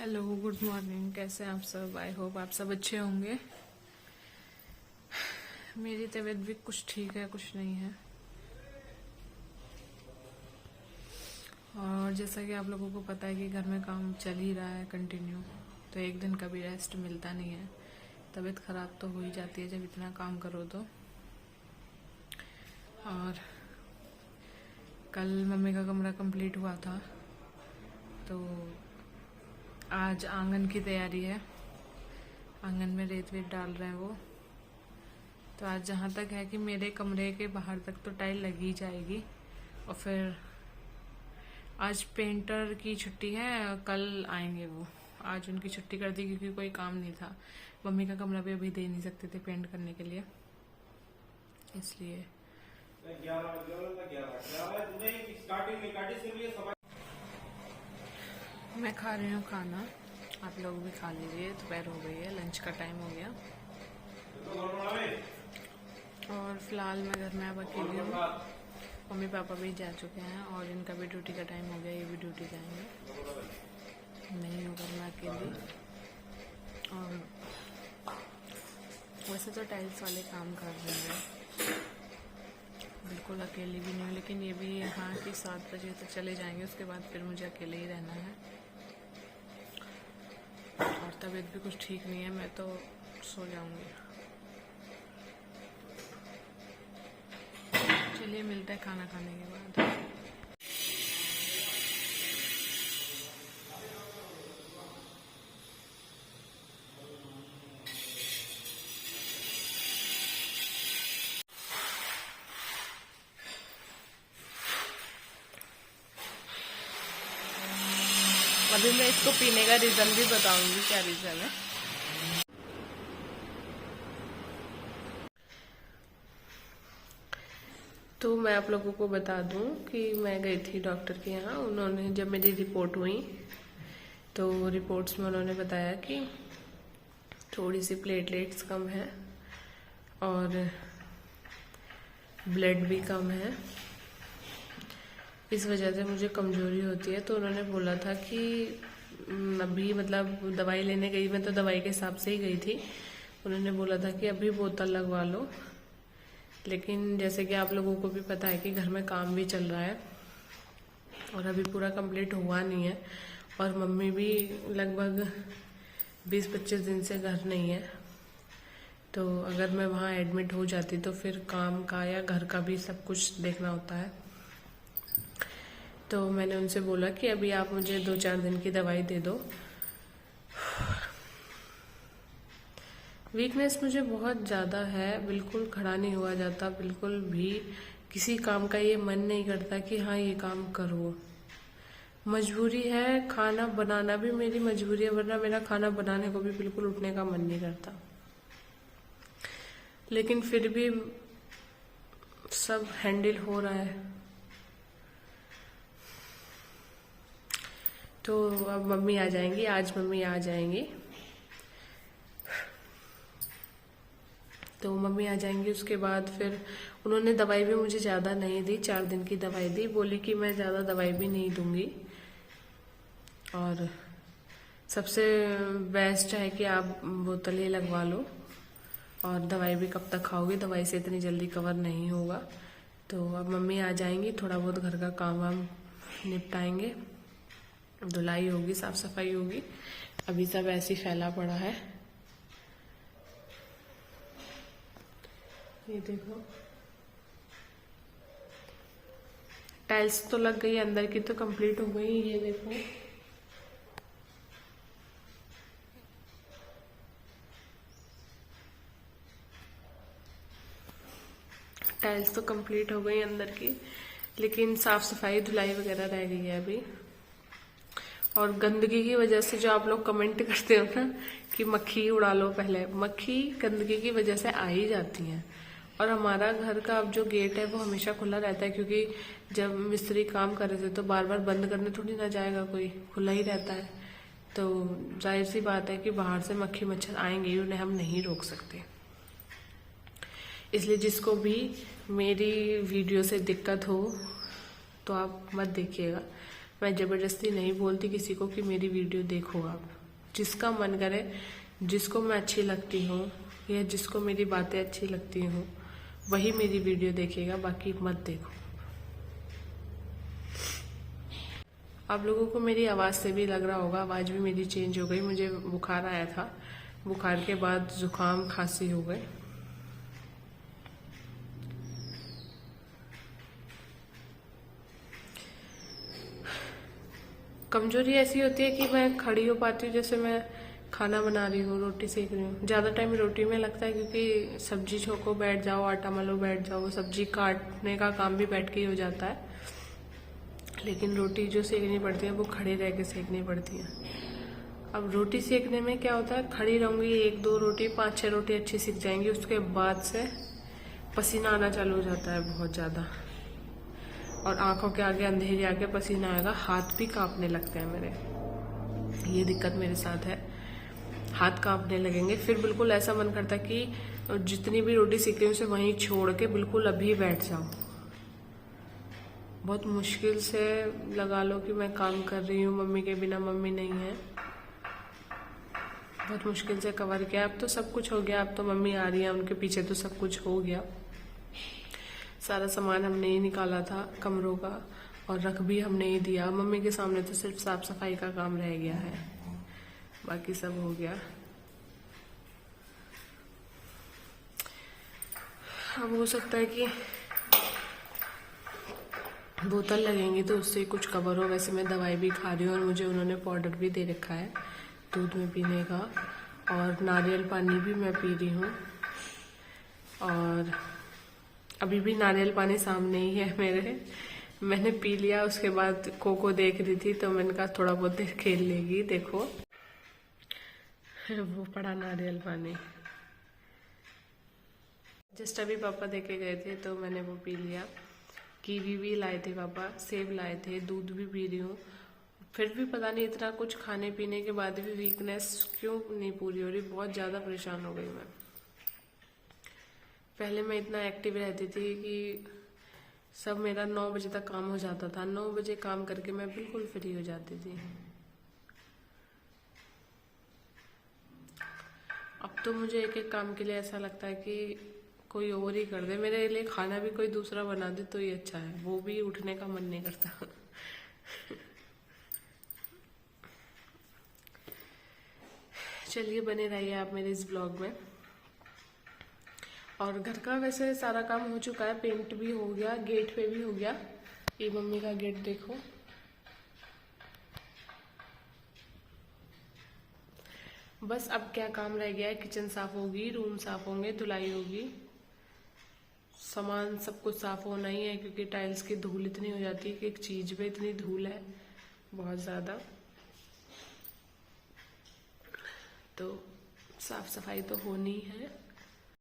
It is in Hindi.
Hello, good morning. कैसे हैं आप सब? आई होप आप सब अच्छे होंगे। मेरी तबीयत भी कुछ ठीक है, कुछ नहीं है। और जैसा कि आप लोगों को पता है कि घर में काम चल ही रहा है कंटिन्यू, तो एक दिन का भी रेस्ट मिलता नहीं है। तबीयत ख़राब तो हो ही जाती है जब इतना काम करो तो। और कल मम्मी का कमरा कंप्लीट हुआ था, तो आज आंगन की तैयारी है। आंगन में रेत वेत डाल रहे हैं वो। तो आज जहाँ तक है कि मेरे कमरे के बाहर तक तो टाइल लगी जाएगी। और फिर आज पेंटर की छुट्टी है, कल आएंगे वो। आज उनकी छुट्टी कर दी क्योंकि कोई काम नहीं था। मम्मी का कमरा भी अभी दे नहीं सकते थे पेंट करने के लिए, इसलिए। मैं खा रही हूँ खाना, आप लोग भी खा लीजिए। दोपहर हो गई है, लंच का टाइम हो गया। और फिलहाल मैं घर में अब अकेली हूँ। मम्मी पापा भी जा चुके हैं और इनका भी ड्यूटी का टाइम हो गया, ये भी ड्यूटी जाएंगे। नहीं हूँ घर में अकेली। और वैसे तो टाइल्स वाले काम कर रहे हैं, बिल्कुल अकेली भी नहीं हूँ। लेकिन ये भी यहाँ कि 7 बजे तक चले जाएंगे, उसके बाद फिर मुझे अकेले ही रहना है। और तबीयत भी कुछ ठीक नहीं है, मैं तो सो जाऊंगी। चलिए मिलते हैं खाना खाने के बाद। अभी मैं इसको पीने का रीज़न भी बताऊंगी, क्या रीज़न है। तो मैं आप लोगों को बता दूं कि मैं गई थी डॉक्टर के यहाँ। उन्होंने जब मेरी रिपोर्ट हुई तो रिपोर्ट्स में उन्होंने बताया कि थोड़ी सी प्लेटलेट्स कम है और ब्लड भी कम है। इस वजह से मुझे कमज़ोरी होती है। तो उन्होंने बोला था कि अभी मतलब दवाई लेने गई, मैं तो दवाई के हिसाब से ही गई थी। उन्होंने बोला था कि अभी बोतल लगवा लो। लेकिन जैसे कि आप लोगों को भी पता है कि घर में काम भी चल रहा है और अभी पूरा कंप्लीट हुआ नहीं है। और मम्मी भी लगभग 20-25 दिन से घर नहीं है। तो अगर मैं वहाँ एडमिट हो जाती तो फिर काम का या घर का भी सब कुछ देखना होता है। तो मैंने उनसे बोला कि अभी आप मुझे 2-4 दिन की दवाई दे दो। वीकनेस मुझे बहुत ज़्यादा है, बिल्कुल खड़ा नहीं हुआ जाता, बिल्कुल भी किसी काम का ये मन नहीं करता कि हाँ ये काम करो। मजबूरी है, खाना बनाना भी मेरी मजबूरी है, वरना मेरा खाना बनाने को भी बिल्कुल उठने का मन नहीं करता। लेकिन फिर भी सब हैंडल हो रहा है। तो अब मम्मी आ जाएंगी, आज मम्मी आ जाएंगी। तो मम्मी आ जाएंगी, उसके बाद फिर उन्होंने दवाई भी मुझे ज़्यादा नहीं दी, 4 दिन की दवाई दी। बोली कि मैं ज़्यादा दवाई भी नहीं दूंगी और सबसे बेस्ट है कि आप बोतल ही लगवा लो। और दवाई भी कब तक खाओगे, दवाई से इतनी जल्दी कवर नहीं होगा। तो अब मम्मी आ जाएंगी, थोड़ा बहुत घर का काम वाम निपटाएंगे, धुलाई होगी, साफ सफाई होगी। अभी सब ऐसे ही फैला पड़ा है, ये देखो। टाइल्स तो लग गई, अंदर की तो कंप्लीट हो गई, ये देखो। टाइल्स तो कंप्लीट हो गई अंदर की, लेकिन साफ सफाई धुलाई वगैरह रह गई है अभी। और गंदगी की वजह से जो आप लोग कमेंट करते हो ना कि मक्खी उड़ा लो, पहले मक्खी गंदगी की वजह से आ ही जाती हैं। और हमारा घर का अब जो गेट है वो हमेशा खुला रहता है, क्योंकि जब मिस्त्री काम कर रहे थे तो बार बार बंद करने थोड़ी ना जाएगा कोई, खुला ही रहता है। तो जाहिर सी बात है कि बाहर से मक्खी मच्छर आएंगे, उन्हें हम नहीं रोक सकते। इसलिए जिसको भी मेरी वीडियो से दिक्कत हो तो आप मत देखिएगा। मैं ज़बरदस्ती नहीं बोलती किसी को कि मेरी वीडियो देखो आप। जिसका मन करे, जिसको मैं अच्छी लगती हूँ या जिसको मेरी बातें अच्छी लगती हूँ वही मेरी वीडियो देखेगा, बाकी मत देखो। आप लोगों को मेरी आवाज़ से भी लग रहा होगा, आवाज़ भी मेरी चेंज हो गई। मुझे बुखार आया था, बुखार के बाद जुकाम खांसी हो गए। कमजोरी ऐसी होती है कि मैं खड़ी हो पाती हूँ, जैसे मैं खाना बना रही हूँ, रोटी सेक रही हूँ, ज़्यादा टाइम रोटी में लगता है क्योंकि सब्जी छोको बैठ जाओ, आटा मलो बैठ जाओ, सब्जी काटने का काम भी बैठ के ही हो जाता है। लेकिन रोटी जो सेकनी पड़ती है वो खड़े रह के सेकनी पड़ती है। अब रोटी सेकने में क्या होता है, खड़ी रहूँगी, 1-2 रोटी 5-6 रोटी अच्छी सीख जाएंगी, उसके बाद से पसीना आना चालू हो जाता है बहुत ज़्यादा, और आंखों के आगे अंधेरे आके पसीना आएगा, हाथ भी कांपने लगते हैं मेरे। ये दिक्कत मेरे साथ है, हाथ कांपने लगेंगे। फिर बिल्कुल ऐसा मन करता है कि जितनी भी रोटी सीख रही हूँ उसे वहीं छोड़ के बिल्कुल अभी बैठ जाऊँ। बहुत मुश्किल से लगा लो कि मैं काम कर रही हूँ, मम्मी के बिना, मम्मी नहीं है, बहुत मुश्किल से कवर किया। अब तो सब कुछ हो गया, अब तो मम्मी आ रही है, उनके पीछे तो सब कुछ हो गया। सारा सामान हमने ही निकाला था कमरों का और रख भी हमने ही दिया। मम्मी के सामने तो सिर्फ साफ सफाई का काम रह गया है, बाकी सब हो गया। अब हो सकता है कि बोतल लगेंगी तो उससे कुछ कवर हो। वैसे मैं दवाई भी खा रही हूँ और मुझे उन्होंने पाउडर भी दे रखा है दूध में पीने का, और नारियल पानी भी मैं पी रही हूँ। और अभी भी नारियल पानी सामने ही है मेरे, मैंने पी लिया। उसके बाद कोको देख रही थी तो मैंने कहा थोड़ा बहुत देर खेल लेगी, देखो वो पड़ा नारियल पानी। जस्ट अभी पापा देके गए थे तो मैंने वो पी लिया। कीवी भी लाए थे पापा, सेब लाए थे, दूध भी पी रही हूँ। फिर भी पता नहीं इतना कुछ खाने पीने के बाद भी वीकनेस क्यों नहीं पूरी हो रही, बहुत ज़्यादा परेशान हो गई मैं। पहले मैं इतना एक्टिव रहती थी कि सब मेरा 9 बजे तक काम हो जाता था, 9 बजे काम करके मैं बिल्कुल फ्री हो जाती थी। अब तो मुझे एक एक काम के लिए ऐसा लगता है कि कोई और ही कर दे, मेरे लिए खाना भी कोई दूसरा बना दे तो ये अच्छा है, वो भी उठने का मन नहीं करता। चलिए बने रहिए आप मेरे इस ब्लॉग में। और घर का वैसे सारा काम हो चुका है, पेंट भी हो गया, गेट पे भी हो गया। ये मम्मी का गेट देखो, बस अब क्या काम रह गया है, किचन साफ होगी, रूम साफ होंगे, धुलाई होगी, सामान सब कुछ साफ होना ही है क्योंकि टाइल्स की धूल इतनी हो जाती है कि एक चीज पे इतनी धूल है बहुत ज्यादा, तो साफ सफाई तो होनी है।